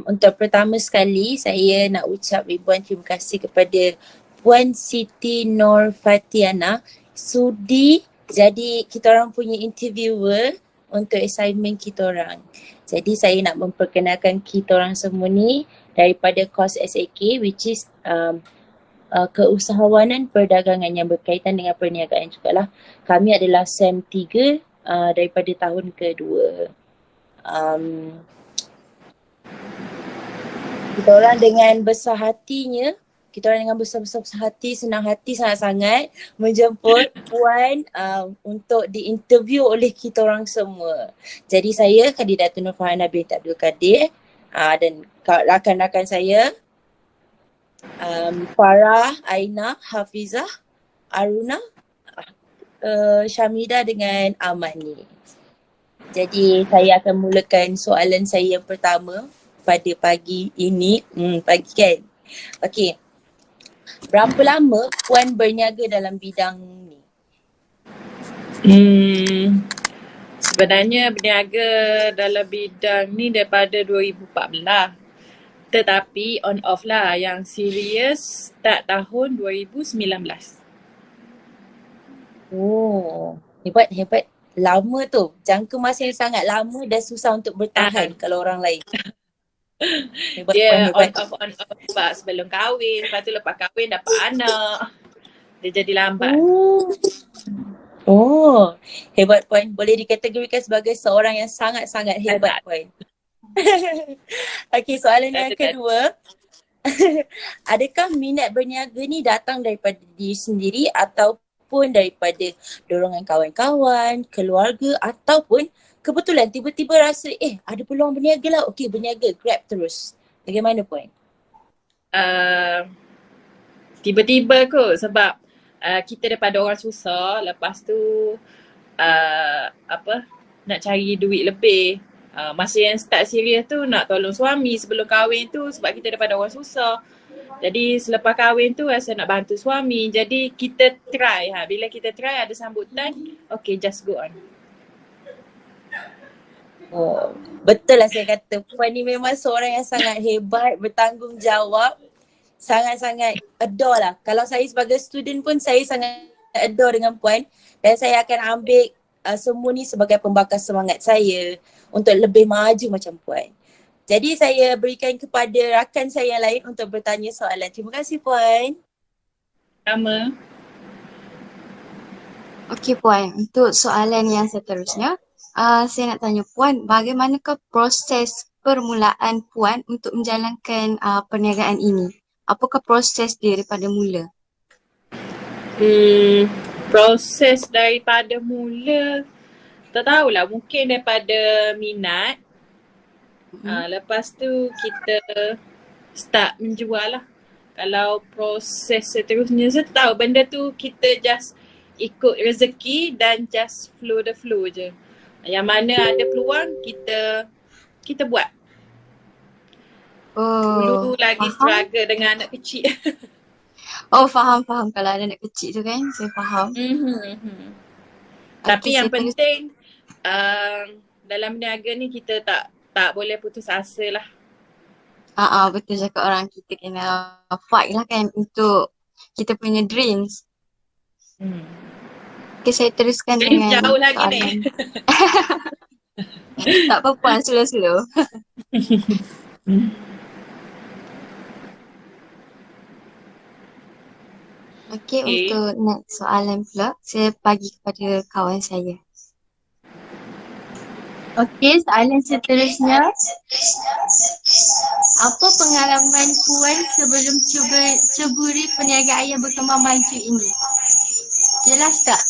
Untuk pertama sekali saya nak ucap ribuan terima kasih kepada Puan Siti Nur Fatiana sudi jadi kita orang punya interviewer untuk assignment kita orang. Jadi saya nak memperkenalkan kita orang semua ni daripada kos SAK which is keusahawanan perdagangan yang berkaitan dengan perniagaan jugalah. Kami adalah SEM 3 daripada tahun kedua. Kita orang dengan besar hatinya, kita orang dengan besar-besar hati, senang hati sangat-sangat menjemput Puan untuk diinterview oleh kita orang semua. Jadi saya Kandidatun Nur Farhana binti Abdul Kadir dan rakan-rakan saya Farah, Aina, Hafizah, Aruna, Syamida dengan Amani. Jadi saya akan mulakan soalan saya yang pertama pada pagi ini. Pagi kan? Okey. Berapa lama Puan berniaga dalam bidang ni? Sebenarnya berniaga dalam bidang ni daripada 2014. Tetapi on off lah, yang serius start tahun 2019. Oh, hebat. Lama tu. Jangka masa yang sangat lama dan susah untuk bertahan kalau orang lain. Hebat, Dia Puan, hebat. on off sebab sebelum kahwin, lepas tu lepas kahwin dapat anak. Dia jadi lambat. Oh, hebat Puan. Boleh dikategorikan sebagai seorang yang sangat-sangat hebat Puan. Okey, soalan yang kedua. Adakah minat berniaga ni datang daripada diri sendiri ataupun daripada dorongan kawan-kawan, keluarga ataupun kebetulan tiba-tiba rasa ada peluang berniaga lah. Okey, berniaga, grab terus. Bagaimana Puan? Tiba-tiba kot sebab kita daripada orang susah, lepas tu nak cari duit lebih. Masa yang start serius tu nak tolong suami sebelum kahwin tu sebab kita daripada orang susah. Jadi selepas kahwin tu rasa nak bantu suami. Jadi kita try. Bila kita try ada sambutan, okay just go on. Oh, betul lah saya kata. Puan ni memang seorang yang sangat hebat, bertanggungjawab. Sangat-sangat adore lah. Kalau saya sebagai student pun saya sangat adore dengan Puan. Dan saya akan ambil semua ni sebagai pembakar semangat saya untuk lebih maju macam Puan. Jadi saya berikan kepada rakan saya yang lain untuk bertanya soalan. Terima kasih Puan. Sama. Okey Puan, untuk soalan yang seterusnya, saya nak tanya Puan, bagaimanakah proses permulaan Puan untuk menjalankan perniagaan ini? Apakah proses dia daripada mula? Proses daripada mula, tak tahulah, mungkin daripada minat. Lepas tu kita start menjual lah. Kalau proses seterusnya, saya tak tahu, benda tu kita just ikut rezeki dan just flow the flow je. Yang mana ada peluang, kita buat. Dulu lagi struggle dengan anak kecil. Faham. Kalau ada anak kecil tu kan, saya faham. Tapi yang penting dalam berniaga ni kita tak boleh putus asa lah. Betul cakap orang, kita kena fight lah kan untuk kita punya dreams. Okay, saya teruskan Dreams dengan jauh lagi ni. Tak apa-apa, slow. Okay, untuk next soalan pula, saya bagi kepada kawan saya. Okay, soalan seterusnya. Apa pengalaman Puan sebelum ceburi perniagaan yang berkembang maju ini? Jelas tak?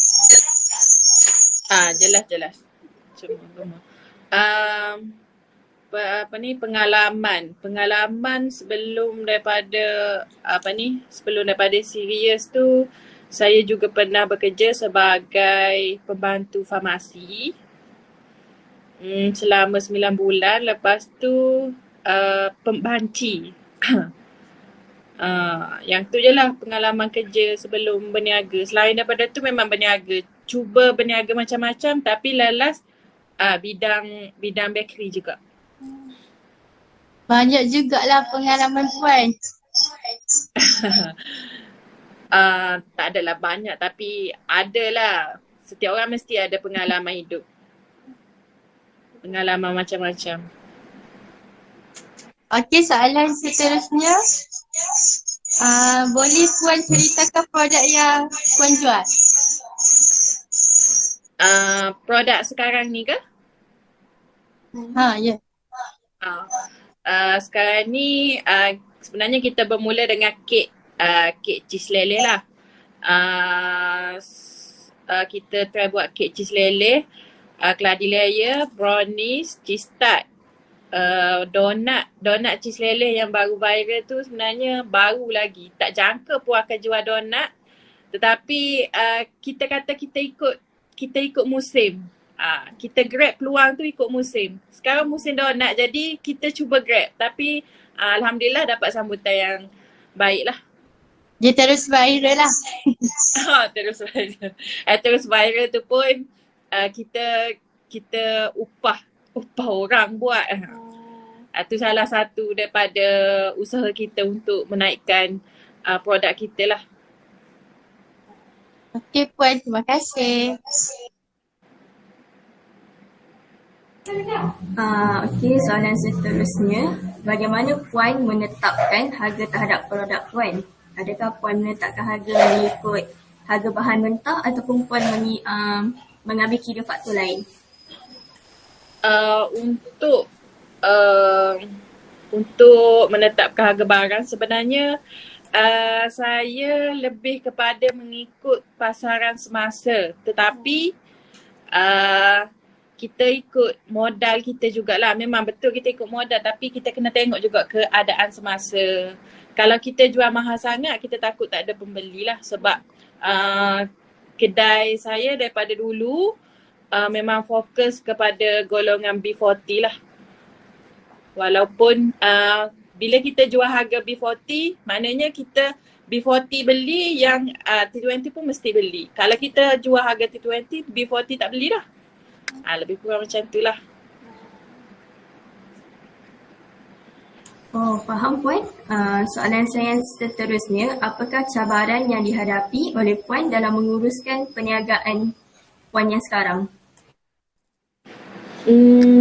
Jelas. Pengalaman sebelum daripada serius tu, saya juga pernah bekerja sebagai pembantu farmasi selama 9 bulan. Lepas tu pembanci. Yang tu je lah pengalaman kerja sebelum berniaga. Selain daripada tu memang berniaga. Cuba berniaga macam-macam tapi lalas bidang bakery juga. Banyak jugalah pengalaman Puan. Tak adalah banyak tapi adalah. Setiap orang mesti ada pengalaman hidup. Pengalaman macam-macam. Okey, soalan seterusnya. Boleh Puan ceritakan produk yang Puan jual? Produk sekarang ni ke? Ya. Sekarang ni sebenarnya kita bermula dengan kek cheese lele lah. Kita try buat kek cheese lele, keladi layer, brownies, cheese tart, donut cheese lele yang baru viral tu sebenarnya baru lagi. Tak jangka pun akan jual donut. Tetapi kita kata kita ikut musim. Kita grab peluang tu ikut musim. Sekarang musim donut jadi kita cuba grab. Tapi alhamdulillah dapat sambutan yang baik lah. Dia terus viral lah. Terus viral. Terus viral tu pun kita upah orang buat. Itu salah satu daripada usaha kita untuk menaikkan produk kita lah. Okey Puan, terima kasih. Okey, soalan seterusnya. Bagaimana Puan menetapkan harga terhadap produk Puan? Adakah Puan menetapkan harga mengikut harga bahan mentah ataupun Puan mengambil kira faktor lain? Untuk menetapkan harga barang sebenarnya saya lebih kepada mengikut pasaran semasa, tetapi kita ikut modal kita jugalah. Memang betul kita ikut modal tapi kita kena tengok juga keadaan semasa. Kalau kita jual mahal sangat kita takut tak ada pembeli lah sebab kedai saya daripada dulu memang fokus kepada golongan B40 lah. Walaupun bila kita jual harga B40, maknanya kita B40 beli, yang T20 pun mesti beli. Kalau kita jual harga T20, B40 tak beli lah. Lebih kurang macam tu lah. Oh, faham Puan. Soalan saya seterusnya, apakah cabaran yang dihadapi oleh Puan dalam menguruskan perniagaan Puan yang sekarang?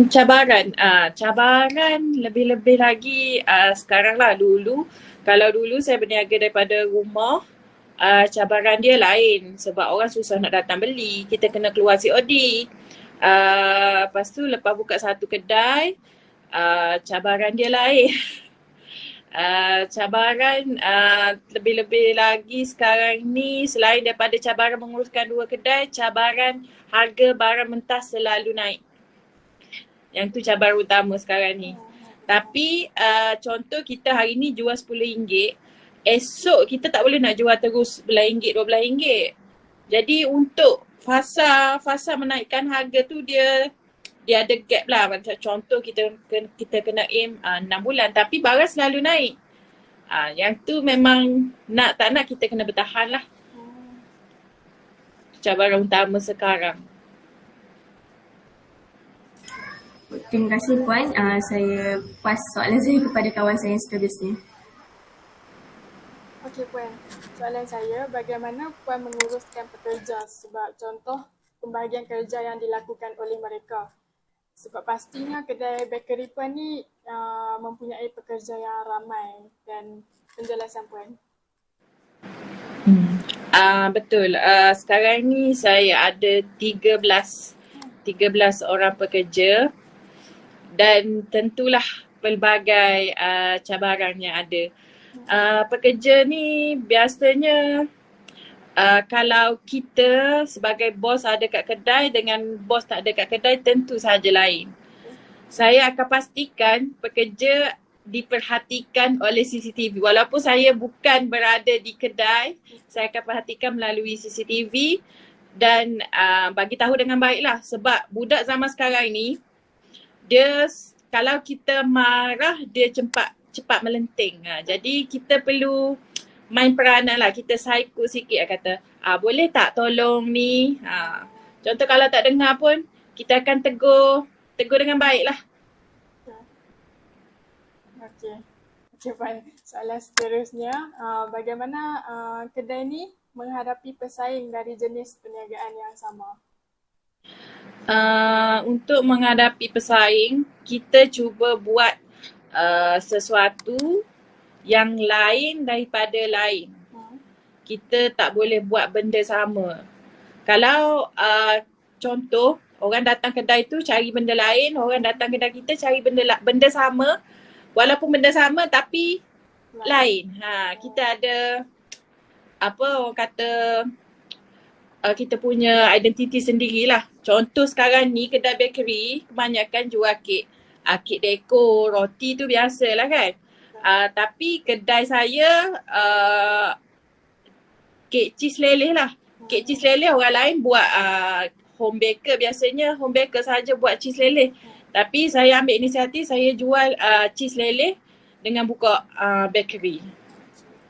Cabaran lebih-lebih lagi sekarang lah. Kalau dulu saya berniaga daripada rumah, cabaran dia lain sebab orang susah nak datang beli. Kita kena keluar COD. Lepas tu lepas buka satu kedai, cabaran dia lain. Cabaran lebih-lebih lagi sekarang ni, selain daripada cabaran menguruskan dua kedai, cabaran harga barang mentah selalu naik. Yang tu cabaran utama sekarang ni. Tapi contoh kita hari ni jual RM10, esok kita tak boleh nak jual terus RM11, RM12. Jadi untuk fasa menaikkan harga tu dia ada gap lah. Macam contoh kita kena aim 6 bulan tapi barang selalu naik. Yang tu memang nak tak nak kita kena bertahan lah. Cabaran utama sekarang. Terima kasih Puan. Saya pas soalan saya kepada kawan saya yang seterusnya. Okey Puan, soalan saya, bagaimana Puan menguruskan pekerja sebab contoh pembahagian kerja yang dilakukan oleh mereka? Sebab pastinya kedai bakery Puan ni mempunyai pekerja yang ramai, dan penjelasan Puan. Betul. Sekarang ni saya ada 13 orang pekerja dan tentulah pelbagai cabaran yang ada. Pekerja ni biasanya kalau kita sebagai bos ada kat kedai dengan bos tak ada kat kedai tentu sahaja lain. Saya akan pastikan pekerja diperhatikan oleh CCTV. Walaupun saya bukan berada di kedai, saya akan perhatikan melalui CCTV dan bagi tahu dengan baiklah sebab budak zaman sekarang ni dia kalau kita marah dia cepat melenting. Jadi kita perlu main peranan lah. Kita psycho sikit lah kata, boleh tak tolong ni? Contoh kalau tak dengar pun kita akan tegur dengan baik lah. Okey. Okey Puan, soalan seterusnya, bagaimana kedai ni menghadapi pesaing dari jenis perniagaan yang sama? Untuk menghadapi pesaing, kita cuba buat sesuatu yang lain daripada lain. Kita tak boleh buat benda sama. Kalau contoh, orang datang kedai tu cari benda lain, orang datang kedai kita cari benda sama, walaupun benda sama tapi lain. Kita ada orang kata kita punya identiti sendirilah. Contoh sekarang ni kedai bakery kebanyakan jual kek. Kek dekor, roti tu biasalah kan. Tapi kedai saya kek cheese leleh lah. Kek cheese leleh orang lain buat home baker, biasanya home baker saja buat cheese leleh. Tapi saya ambil inisiatif, saya jual cheese leleh dengan buka bakery.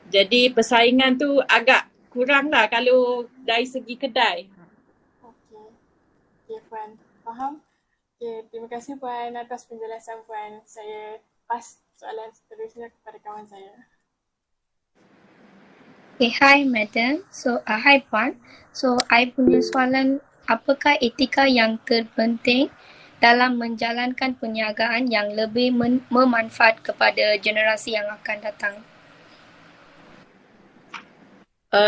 Jadi persaingan tu agak kurang lah kalau dari segi kedai. Okey Puan, faham? Okey, terima kasih Puan atas penjelasan Puan. Saya pas soalan seterusnya kepada kawan saya. Okay, hi Madam. Hi Puan. I punya soalan, apakah etika yang terpenting dalam menjalankan perniagaan yang lebih memanfaat kepada generasi yang akan datang?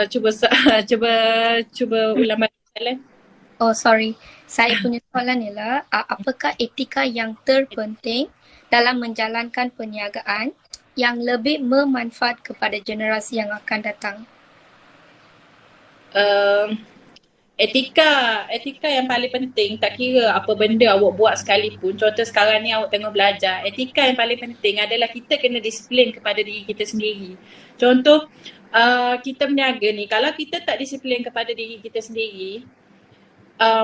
Cuba ulang balik soalan. Oh sorry, saya punya soalan ialah apakah etika yang terpenting dalam menjalankan perniagaan yang lebih memanfaat kepada generasi yang akan datang? Etika yang paling penting, tak kira apa benda awak buat sekalipun. Contoh sekarang ni awak tengah belajar, etika yang paling penting adalah kita kena disiplin kepada diri kita sendiri. Contoh kita berniaga ni, kalau kita tak disiplin kepada diri kita sendiri,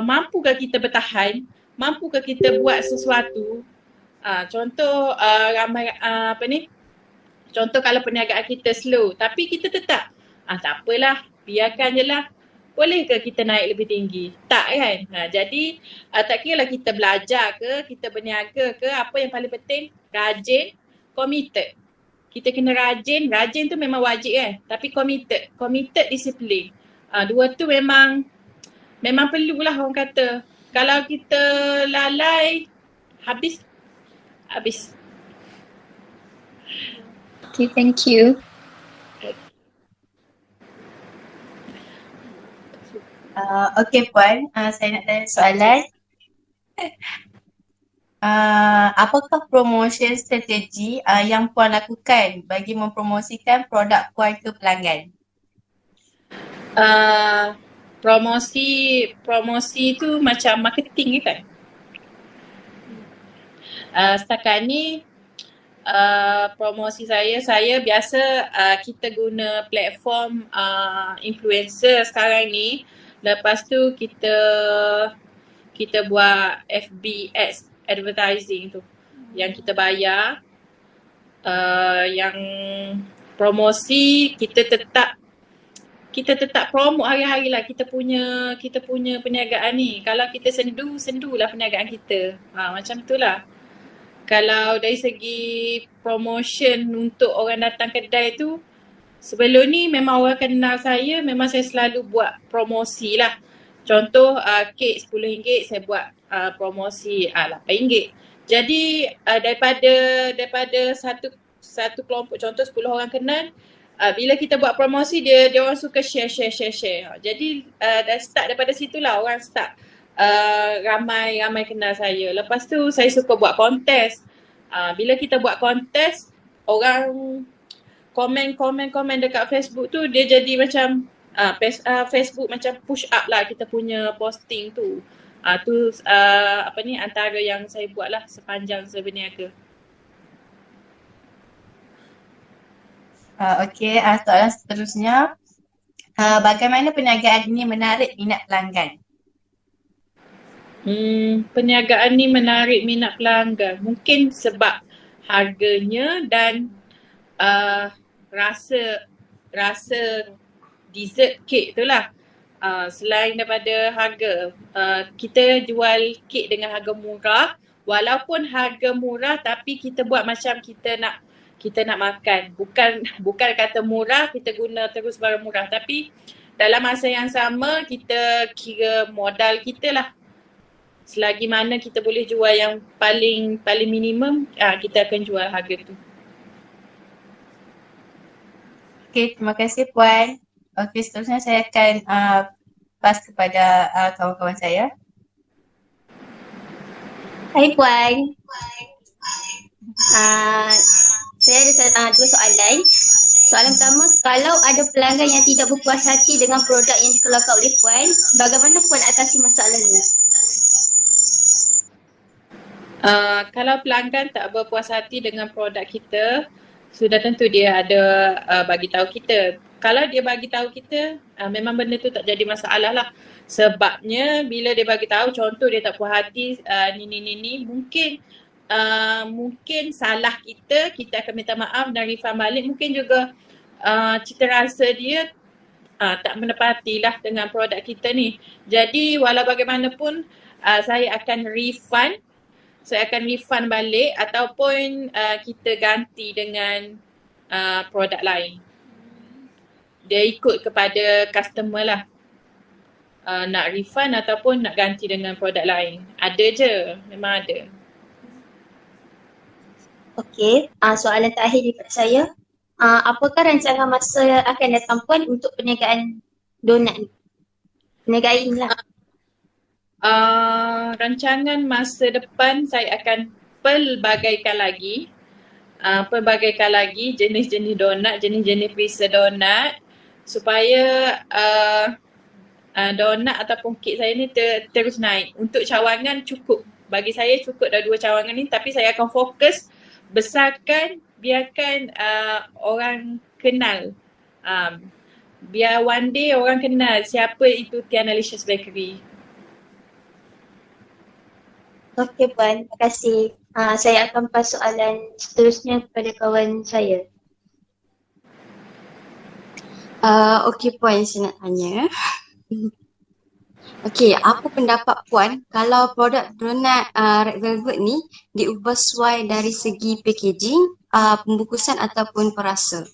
mampukah kita bertahan? Mampukah kita buat sesuatu? Contoh contoh kalau perniagaan kita slow, tapi kita tetap tak apalah, biarkan je lah. Bolehkah kita naik lebih tinggi? Tak kan? Jadi tak kira lah kita belajar ke, kita berniaga ke, apa yang paling penting rajin, committed. Kita kena rajin tu memang wajib kan, tapi committed disiplin. Dua tu memang perlulah orang kata. Kalau kita lalai, habis. Okay, thank you. Okey Puan, saya nak tanya soalan. Apakah promotion strategi yang Puan lakukan bagi mempromosikan produk Puan ke pelanggan? Promosi tu macam marketing kan? Setakat ni promosi saya biasa kita guna platform influencer sekarang ni. Lepas tu kita buat FB ads, advertising tu yang kita bayar. Yang promosi kita tetap promote hari-hari lah kita punya perniagaan ni. Kalau kita sendulah perniagaan kita. Macam tu lah. Kalau dari segi promotion untuk orang datang kedai tu, sebelum ni memang orang kenal saya, memang saya selalu buat promosi lah. Contoh kek RM10 saya buat promosi RM8. Jadi daripada satu kelompok, contoh 10 orang kenal, bila kita buat promosi dia orang suka share. Jadi start daripada situlah orang start ramai kenal saya. Lepas tu saya suka buat kontes. Bila kita buat kontes, orang komen dekat Facebook tu, dia jadi macam Facebook macam push up lah kita punya posting tu. Antara yang saya buat lah sepanjang saya berniaga. Okey, soalan seterusnya. Bagaimana perniagaan ini menarik minat pelanggan? Perniagaan ni menarik minat pelanggan. Mungkin sebab harganya dan rasa dessert kek tu lah. Selain daripada harga, kita jual kek dengan harga murah. Walaupun harga murah tapi kita buat macam kita nak kita nak makan. Bukan kata murah, kita guna terus barang murah. Tapi dalam masa yang sama, kita kira modal kita lah. Selagi mana kita boleh jual yang paling minimum, kita akan jual harga tu. Okey, terima kasih Puan. Okey, seterusnya saya akan pass kepada kawan-kawan saya. Hai Puan. Saya ada dua soalan. Soalan pertama, kalau ada pelanggan yang tidak berpuas hati dengan produk yang dikeluarkan oleh Puan, bagaimana Puan atasi masalah ini? Kalau pelanggan tak berpuas hati dengan produk kita, sudah tentu dia ada bagi tahu kita. Kalau dia bagi tahu kita, memang benda tu tak jadi masalah lah. Sebabnya bila dia bagi tahu, contoh dia tak puas hati ni, mungkin salah kita akan minta maaf dan refund balik. Mungkin juga cita rasa dia tak menepati lah dengan produk kita ni. Jadi walau bagaimanapun saya akan refund balik ataupun kita ganti dengan produk lain. Dia ikut kepada customer lah. Nak refund ataupun nak ganti dengan produk lain. Ada je, memang ada. Okey, soalan terakhir daripada saya. Apakah rancangan masa yang akan datang Puan untuk perniagaan donat ni? Perniagaan ni lah. Rancangan masa depan saya akan pelbagaikan lagi jenis-jenis donat, jenis-jenis preset donat supaya donat ataupun kek saya ni terus naik. Untuk cawangan cukup. Bagi saya cukup dah 2 cawangan ni, tapi saya akan fokus besarkan, biarkan orang kenal. Biar one day orang kenal siapa itu Tiana Licious Bakery. Okey Puan, terima kasih. Saya akan pass soalan seterusnya kepada kawan saya. Okey Puan, saya nak tanya. Okey, apa pendapat Puan kalau produk donat Red Velvet ni diubah sesuai dari segi packaging, pembungkusan ataupun perasa?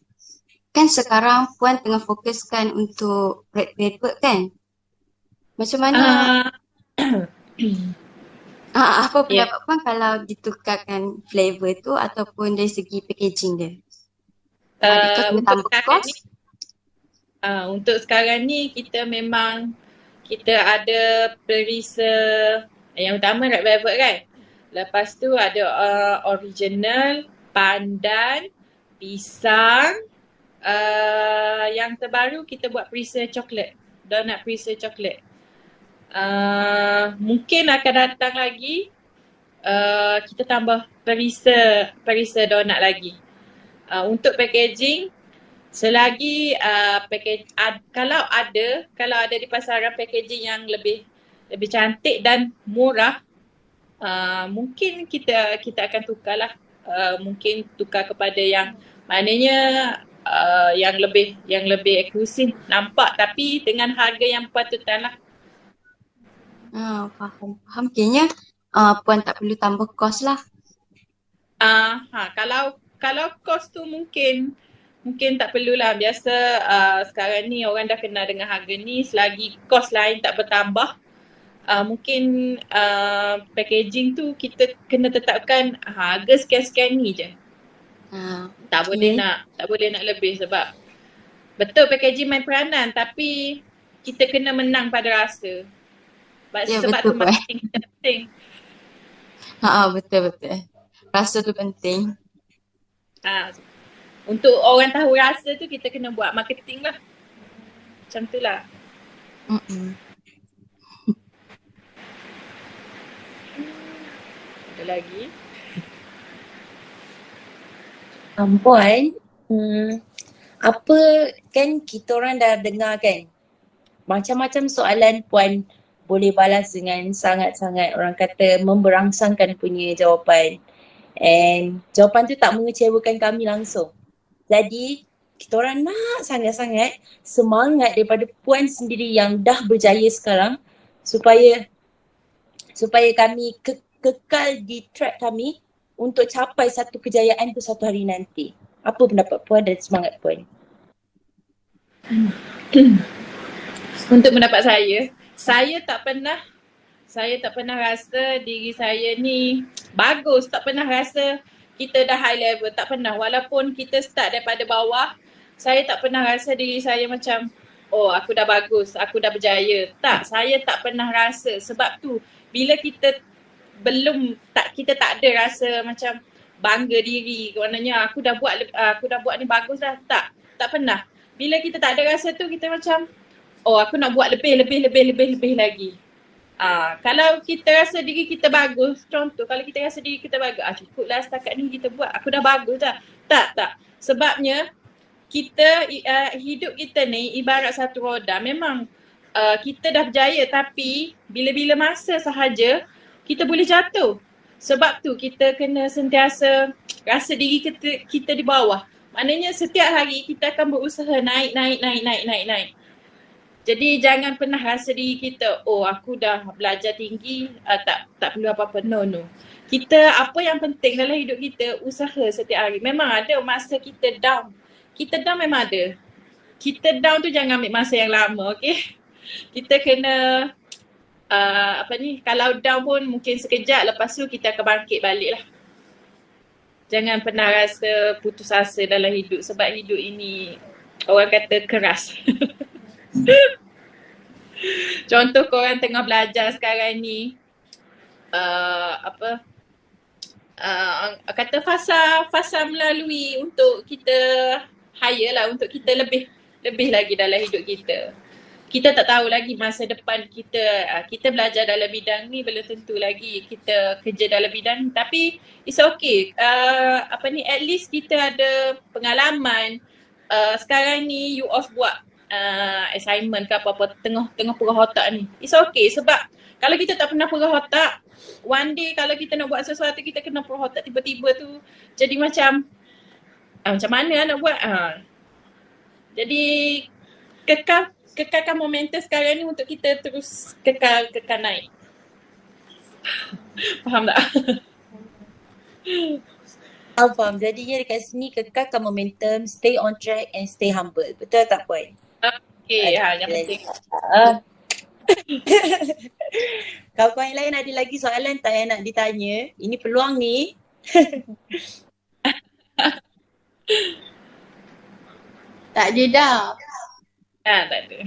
Kan sekarang Puan tengah fokuskan untuk Red Velvet kan? Macam mana? Apa pendapat Puan kalau ditukarkan flavor tu ataupun dari segi packaging dia? Adakah kena tambah kos? Untuk sekarang ni kita ada perisa yang utama Red Velvet kan. Lepas tu ada original, pandan, pisang. Yang terbaru kita buat perisa coklat. Donat perisa coklat. Mungkin akan datang lagi kita tambah perisa donat lagi. Untuk packaging, selagi kalau ada di pasaran packaging yang lebih cantik dan murah, mungkin kita akan tukarlah. Mungkin tukar kepada yang maknanya yang lebih eksklusif nampak tapi dengan harga yang patutlah. Faham. Kayaknya Puan tak perlu tambah kos lah. Kalau kos tu mungkin tak perlulah. Biasa sekarang ni orang dah kenal dengan harga ni, selagi kos lain tak bertambah, mungkin packaging tu kita kena tetapkan harga sekian-sekian ni je. Tak boleh nak lebih sebab betul packaging main peranan tapi kita kena menang pada rasa. Sebab betul, tu marketing kita penting. Betul. Rasa tu penting. Untuk orang tahu rasa tu kita kena buat marketing lah. Macam tu lah. Ada lagi? Puan, apa kan kita orang dah dengar kan macam-macam soalan Puan boleh balas dengan sangat-sangat orang kata memberangsangkan punya jawapan. And jawapan tu tak mengecewakan kami langsung. Jadi kita orang nak sangat-sangat semangat daripada Puan sendiri yang dah berjaya sekarang supaya kami kekal di track kami untuk capai satu kejayaan tu satu hari nanti. Apa pendapat Puan dan semangat Puan? Untuk pendapat saya tak pernah rasa diri saya ni bagus, tak pernah rasa kita dah high level, tak pernah. Walaupun kita start daripada bawah, saya tak pernah rasa diri saya macam oh aku dah bagus, aku dah berjaya. Tak, saya tak pernah rasa. Sebab tu bila kita kita tak ada rasa macam bangga diri, maknanya aku dah buat ni bagus dah. Tak pernah. Bila kita tak ada rasa tu, kita macam oh aku nak buat lebih lagi. Kalau kita rasa diri kita bagus, contoh kalau kita rasa diri kita bagus, cukuplah setakat ni kita buat, aku dah bagus dah. Tak. Sebabnya kita hidup kita ni ibarat satu roda. Memang kita dah berjaya, tapi bila-bila masa sahaja kita boleh jatuh. Sebab tu kita kena sentiasa rasa diri kita di bawah. Maknanya setiap hari kita akan berusaha naik. Jadi jangan pernah rasa diri kita, oh aku dah belajar tinggi, tak perlu apa-apa. No. Kita, apa yang penting dalam hidup kita, usaha setiap hari. Memang ada masa kita down. Kita down memang ada. Kita down tu jangan ambil masa yang lama, okay? Kita kena, kalau down pun mungkin sekejap, lepas tu kita akan bangkit balik lah. Jangan pernah rasa putus asa dalam hidup, sebab hidup ini orang kata keras. Contoh korang tengah belajar sekarang ni, kata fasa melalui untuk kita higher lah, untuk kita lebih lagi dalam hidup kita. Kita tak tahu lagi masa depan kita belajar dalam bidang ni, belum tentu lagi kita kerja dalam bidang ni. Tapi it's okay. At least kita ada pengalaman. Sekarang ni you off buat assignment ke apa-apa tengah perah otak ni. It's okay, sebab kalau kita tak pernah perah otak, one day kalau kita nak buat sesuatu, kita kena perah otak tiba-tiba tu jadi macam mana nak buat. Jadi kekalkan momentum sekarang ni untuk kita terus kekal naik. Faham tak? Faham. Jadinya dekat sini kekalkan momentum, stay on track and stay humble. Betul tak Puan? Okay, yang penting. Kawan-kawan yang lain ada lagi soalan tak yang nak ditanya? Ini peluang ni. Tak ada dah. Tak ada.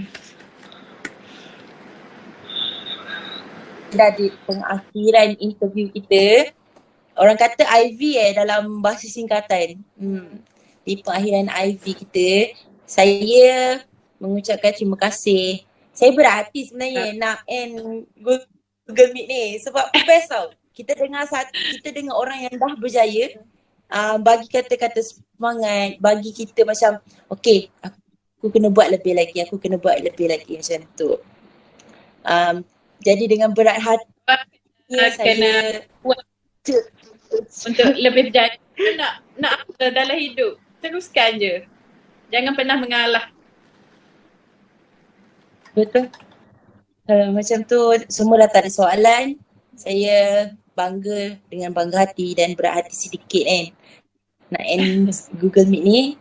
Dah di pengakhiran interview kita. Orang kata IV dalam bahasa singkatan. Di pengakhiran IV kita, saya mengucapkan terima kasih. Saya berhati sebenarnya nak end Google Meet ni sebab best tau. Kita dengar orang yang dah berjaya bagi kata-kata semangat, bagi kita macam okay, aku kena buat lebih lagi macam tu. Jadi dengan berat hati kena buat untuk lebih berjaya. Nak apa dalam hidup, teruskan je. Jangan pernah mengalah. Betul. Macam tu semua dah tak ada soalan. Saya bangga dengan bangga hati dan berat hati sedikit kan nak end Google Meet ni.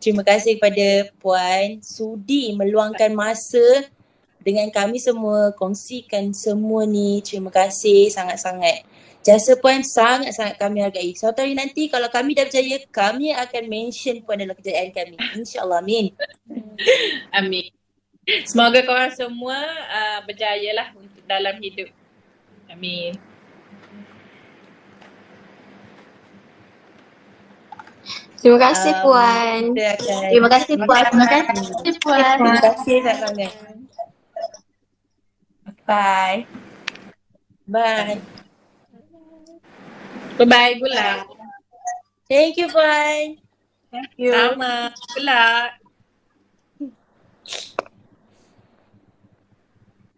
Terima kasih kepada Puan sudi meluangkan masa dengan kami semua, kongsikan semua ni. Terima kasih sangat-sangat. Jasa Puan sangat-sangat kami hargai. Suatu hari nanti kalau kami dah berjaya, kami akan mention Puan dalam kejayaan kami. InsyaAllah, amin. Amin. Semoga korang semua berjaya lah untuk dalam hidup. Amin. Terima kasih Puan. Terima kasih Puan. Terima kasih Puan. Terima kasih sangat-sangat. Bye. Bye. Bye-bye, good luck. Thank you Puan. Thank you. Sama, good luck.